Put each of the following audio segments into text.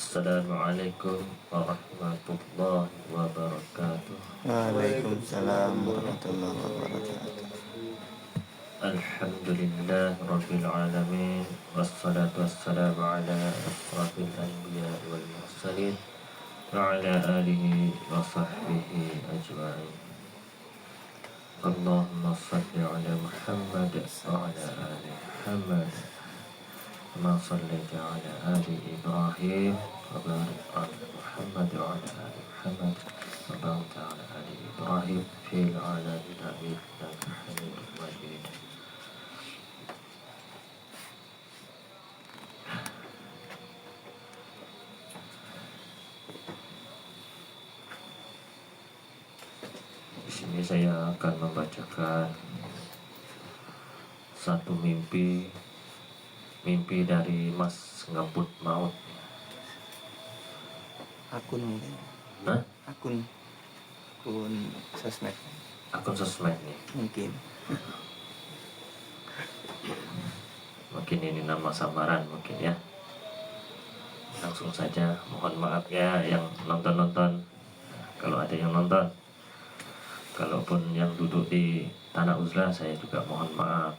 Assalamualaikum warahmatullahi wabarakatuh. Waalaikumsalam warahmatullahi wabarakatuh. Alhamdulillah Rabbil Alamin. Wassalatu wassalamu ala asrafil anbiya wal mursalin wa ala alihi wa sahbihi ajma'in. Allahumma salli ala Muhammad wa ala ali Muhammad kama sallaita ala ali Ibrahim wa barik ala Muhammad wa ala ali Muhammad wa barik ala ali Ibrahim fil alamin innaka Hamidum Majid. Di sini saya akan membacakan satu mimpi dari Mas Ngebut Maut. Akun mungkin. Hah? Akun sosmed Akun sosmed nih. mungkin. Mungkin ini nama samaran mungkin ya. Langsung saja, mohon maaf ya yang nonton. Kalau ada yang nonton. Kalaupun yang duduk di tanah uzlah, saya juga mohon maaf.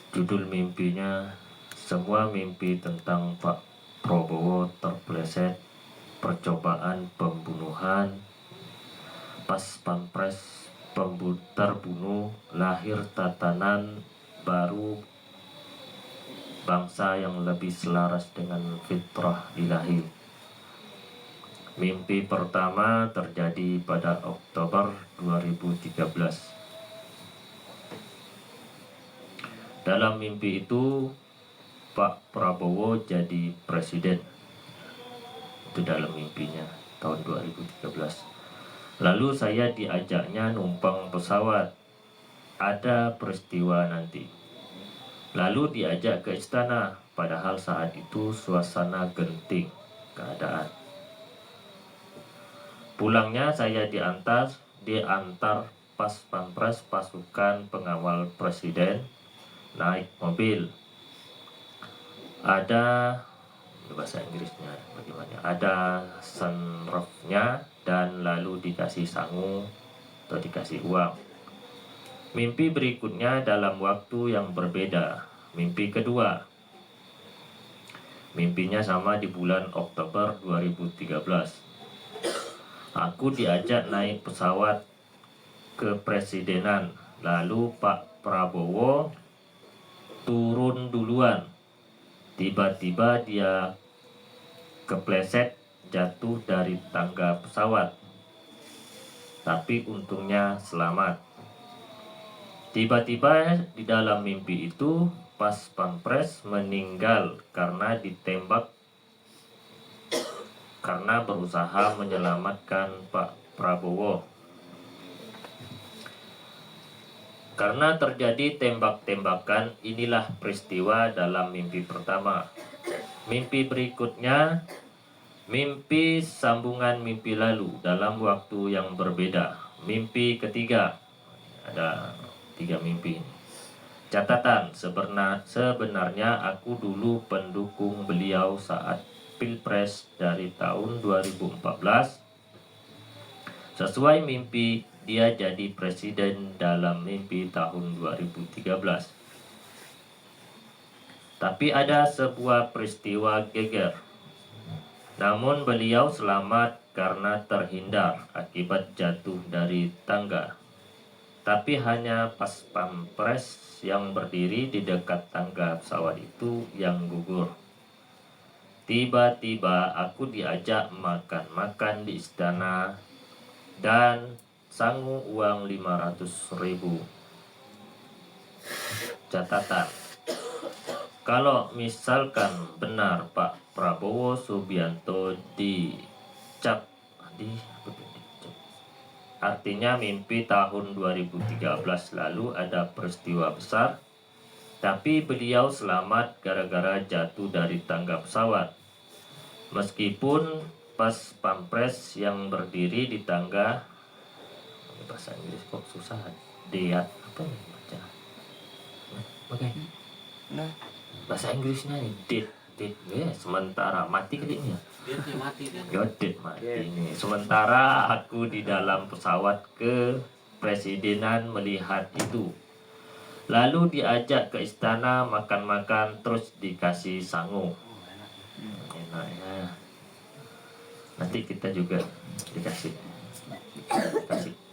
Judul mimpinya, semua mimpi tentang Pak Prabowo terpeleset, percobaan pembunuhan, pas pampres terbunuh, lahir tatanan baru bangsa yang lebih selaras dengan fitrah ilahi. Mimpi pertama terjadi pada Oktober 2013. Dalam mimpi itu Pak Prabowo jadi presiden. Itu dalam mimpinya tahun 2013. Lalu saya diajaknya numpang pesawat. Ada peristiwa nanti. Lalu diajak ke istana, padahal saat itu suasana genting keadaan. Pulangnya saya diantar pas pampres pasukan pengawal presiden naik mobil. Ada bahasa Inggrisnya bagaimana? Ada sunroofnya dan lalu dikasih sangu atau dikasih uang. Mimpi berikutnya dalam waktu yang berbeda. Mimpi kedua. Mimpinya sama di bulan Oktober 2013. Aku diajak naik pesawat kepresidenan. Lalu Pak Prabowo turun duluan. Tiba-tiba dia kepleset jatuh dari tangga pesawat. Tapi untungnya selamat. Tiba-tiba di dalam mimpi itu pas pampres meninggal karena ditembak karena berusaha menyelamatkan Pak Prabowo. Karena terjadi tembak-tembakan, inilah peristiwa dalam mimpi pertama. Mimpi berikutnya, mimpi sambungan mimpi lalu dalam waktu yang berbeda. Mimpi ketiga, ada 3 mimpi. Catatan, sebenarnya aku dulu pendukung beliau saat Pilpres dari tahun 2014. Sesuai mimpi, dia jadi presiden dalam mimpi tahun 2013. Tapi ada sebuah peristiwa geger. Namun beliau selamat karena terhindar akibat jatuh dari tangga. Tapi hanya pas pampres yang berdiri di dekat tangga pesawat itu yang gugur. Tiba-tiba aku diajak makan-makan di istana dan sangu uang 500.000. Catatan, kalau misalkan benar Pak Prabowo Subianto dicap, artinya mimpi tahun 2013 lalu ada peristiwa besar, tapi beliau selamat gara-gara jatuh dari tangga pesawat. Meskipun pas pampres yang berdiri di tangga, bahasa Inggris kok susah, dia apa nih baca? Oke. Nah, Bahasa Inggrisnya nih dead, sementara mati kayaknya. Dead mati ini. Sementara aku di dalam pesawat kepresidenan melihat itu. Lalu diajak ke istana makan-makan, terus dikasih sangu. Enak ya. Nanti kita juga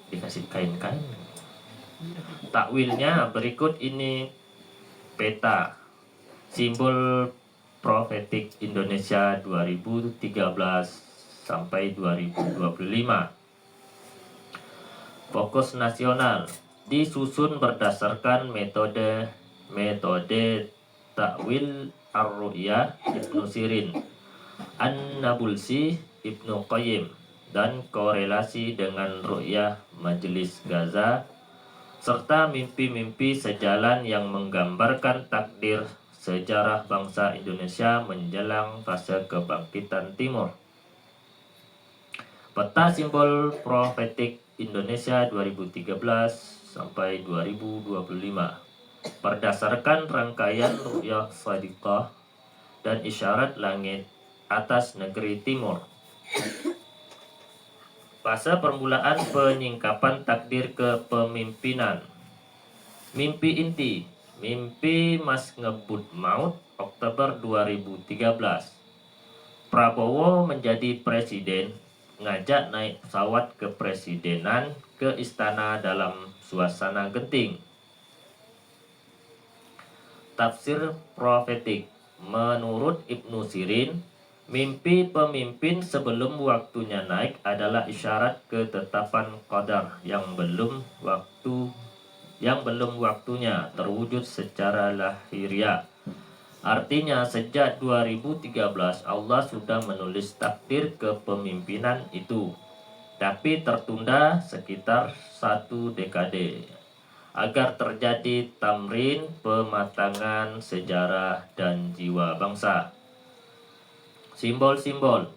dikasih kain-kain. Takwilnya berikut ini peta simbol profetik Indonesia 2013 sampai 2025. Fokus nasional disusun berdasarkan metode takwil ar-ru'yah Ibnu Sirin, An-Nabulsi, Ibnu Qayyim, dan korelasi dengan ru'yah Majelis Gaza serta mimpi-mimpi sejalan yang menggambarkan takdir sejarah bangsa Indonesia menjelang fase kebangkitan timur. Peta simbol profetik Indonesia 2013 sampai 2025 berdasarkan rangkaian ru'yah shadiqah dan isyarat langit atas negeri timur. Fase permulaan penyingkapan takdir kepemimpinan. Mimpi inti, mimpi Mas Ngebut Maut, Oktober 2013. Prabowo menjadi presiden, ngajak naik pesawat kepresidenan ke istana dalam suasana genting. Tafsir profetik. Menurut Ibnu Sirin, mimpi pemimpin sebelum waktunya naik adalah isyarat ketetapan qadar yang belum waktunya terwujud secara lahiriah. Artinya sejak 2013 Allah sudah menulis takdir kepemimpinan itu, tapi tertunda sekitar 1 dekade agar terjadi tamrin pematangan sejarah dan jiwa bangsa. Simbol-simbol.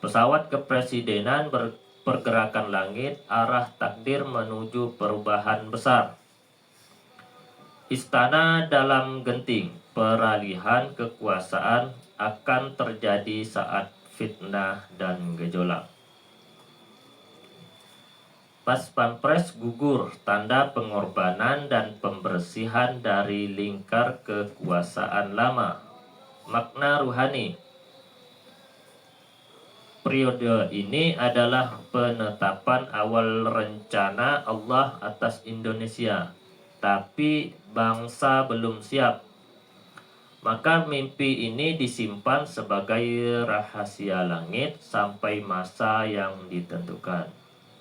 Pesawat kepresidenan pergerakan langit, arah takdir menuju perubahan besar. Istana dalam genting, peralihan kekuasaan akan terjadi saat fitnah dan gejolak. Pas Pampres gugur, tanda pengorbanan dan pembersihan dari lingkar kekuasaan lama. Makna ruhani. Periode ini adalah penetapan awal rencana Allah atas Indonesia, tapi bangsa belum siap. Maka mimpi ini disimpan sebagai rahasia langit sampai masa yang ditentukan.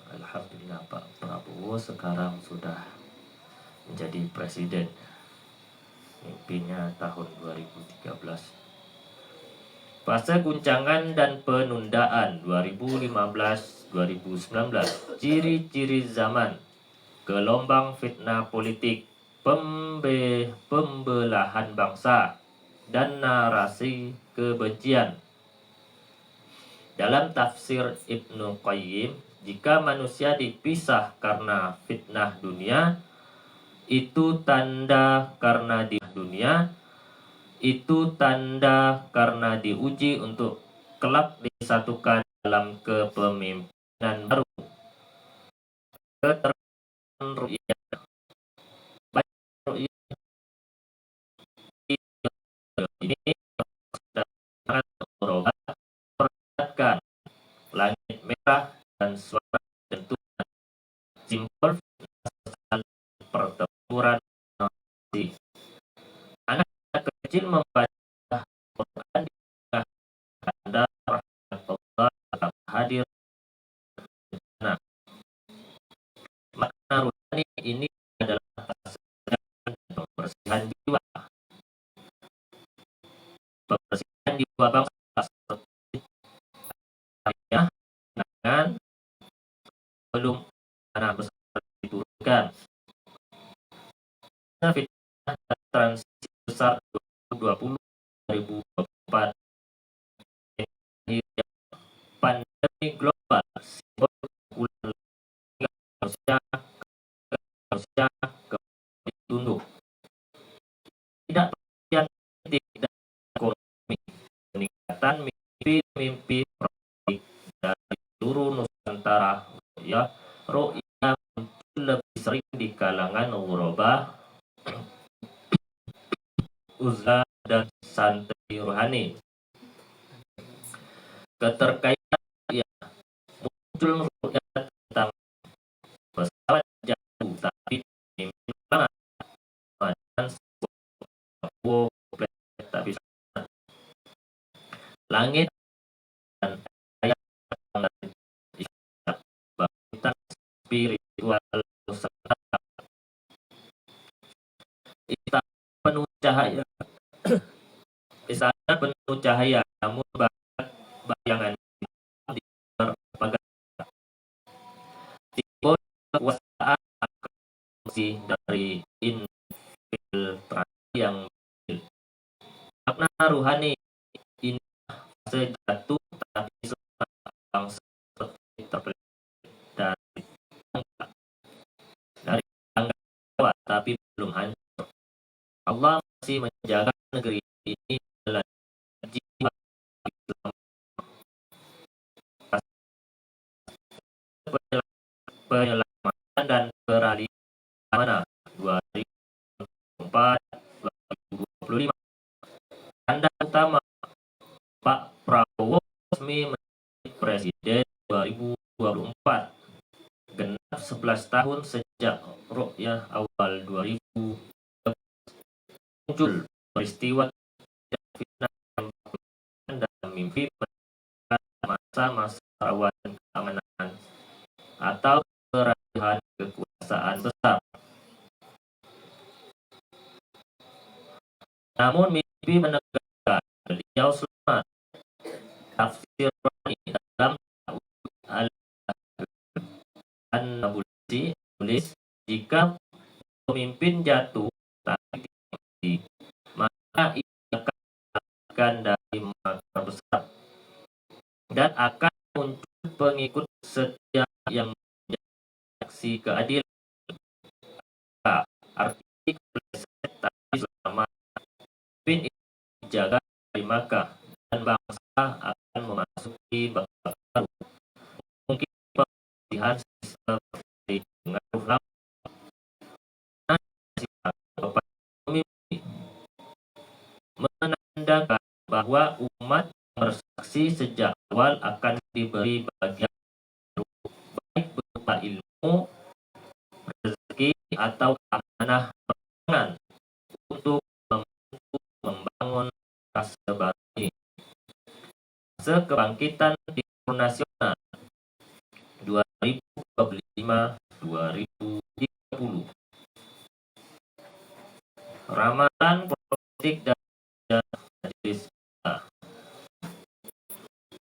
Alhamdulillah Pak Prabowo sekarang sudah menjadi presiden. Mimpinya tahun 2013. Fase guncangan dan penundaan 2015-2019. Ciri-ciri zaman. Gelombang fitnah politik, pembelahan bangsa, dan narasi kebencian. Dalam tafsir Ibnu Qayyim, jika manusia dipisah karena fitnah dunia, itu tanda karena diuji untuk kelak disatukan dalam kepemimpinan baru. Keterangan ru'yah. Ini sangat memperlihatkan langit merah dan suara dentuman, simbol pertempuran nasi. Anak kecil membaca Quran di tengah tanda rahmat Allah akan hadir di sana. Makna ruhani ini adalah kesadaran dan pembersihan jiwa. Pembersihan jiwa bangsa seperti ayah, dengan belum anak besar diturunkan. Fitnah dan transisi besar 2020-2024. Pandemi global, simbol keunggulan manusia kembali ditunduk. mimpi proyek dari seluruh Nusantara. Ya, ru'ya muncul lebih sering di kalangan ghuraba, uzlah, dan santri rohani. Keterkaitan ya, muncul ru'ya tentang pesawat jatuh, tapi mimpi lama dan tak bisa langit dan ayat bangkitan spiritual Nusantara. Istana penuh cahaya, istana penuh cahaya, namun bayangan di berbagai simbol kekuasaan akan fungsi dari infiltrasi yang makna ruhani ini sejatuh, tapi semua bangsa seperti terpilih dari tangga Jawa, tapi belum hancur. Allah masih menjaga negeri ini dalam jiwa Islam. Penyelamatan dan peralihan mana 2024-2025. Tanda utama Pak Prabowo resmi menjadi Presiden 2024. Genap 11 tahun sejak ru'yah awal 2000 muncul peristiwa dan fitnah yang dalam mimpi masa-masa rawan keamanan atau kerajahan kekuasaan besar. Namun mimpi menegakkan beliau selamat. Tafsir dalam An-Nabulsi tulis, jika pemimpin jatuh tapi mati, maka ia akan dari makna besar dan akan muncul pengikut setia yang menyaksi keadilan. Arti kepleset tapi selamat. Pemimpin ini dijaga dari Makkah dan bangsa akan memasuki babak baru. Mungkin pemilihan seperti pengaruh lama menandakan bahwa umat bersaksi sejak awal akan diberi bagian baik berupa ilmu, rezeki, atau amanah pertahanan untuk membantu membangun fase baru ini. Fase kebangkitan timur nasional 2025-2030. Ramalan politik dan majelis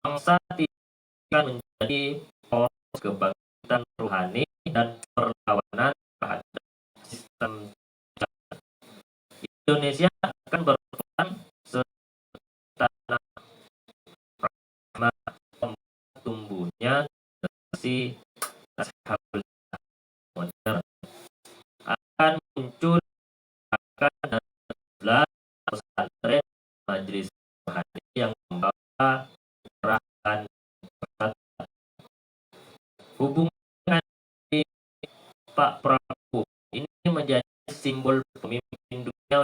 bangsa akan menjadi poros kebangkitan rohani dan perlawanan terhadap sistem. Indonesia akan berperan serta tumbuhnya generasi ashabul modern. Akan muncul dan pesantren majelis rohani yang membawa gerakan hubungan di Pak Prabowo ini menjadi simbol pemimpin dunia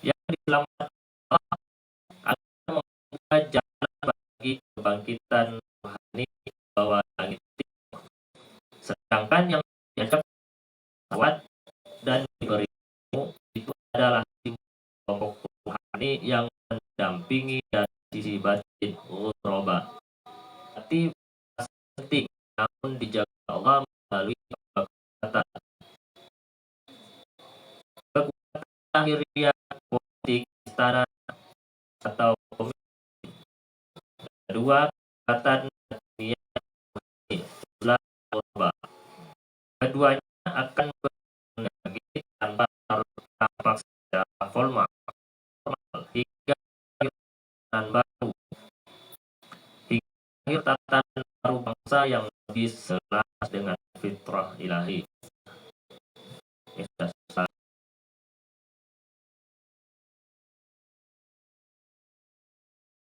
yang diselamatkan akan membuka jalan bagi kebangkitan rohani di bawah langit timur. Sedangkan yang diajak kuat dan diberi ilmu itu adalah kelompok rohani yang mendampingi dari sisi batin ghuraba. Hati penting, namun dijaga Allah melalui kekuatan lahiriah politik istana atau pemimpin. Kedua, kekuatan dunia ghuraba. Keduanya akan berenergi tanpa tampak secara formal hingga tatanan baru, hingga akhir tatanan baru bangsa yang lebih selaras dengan fitrah ilahi.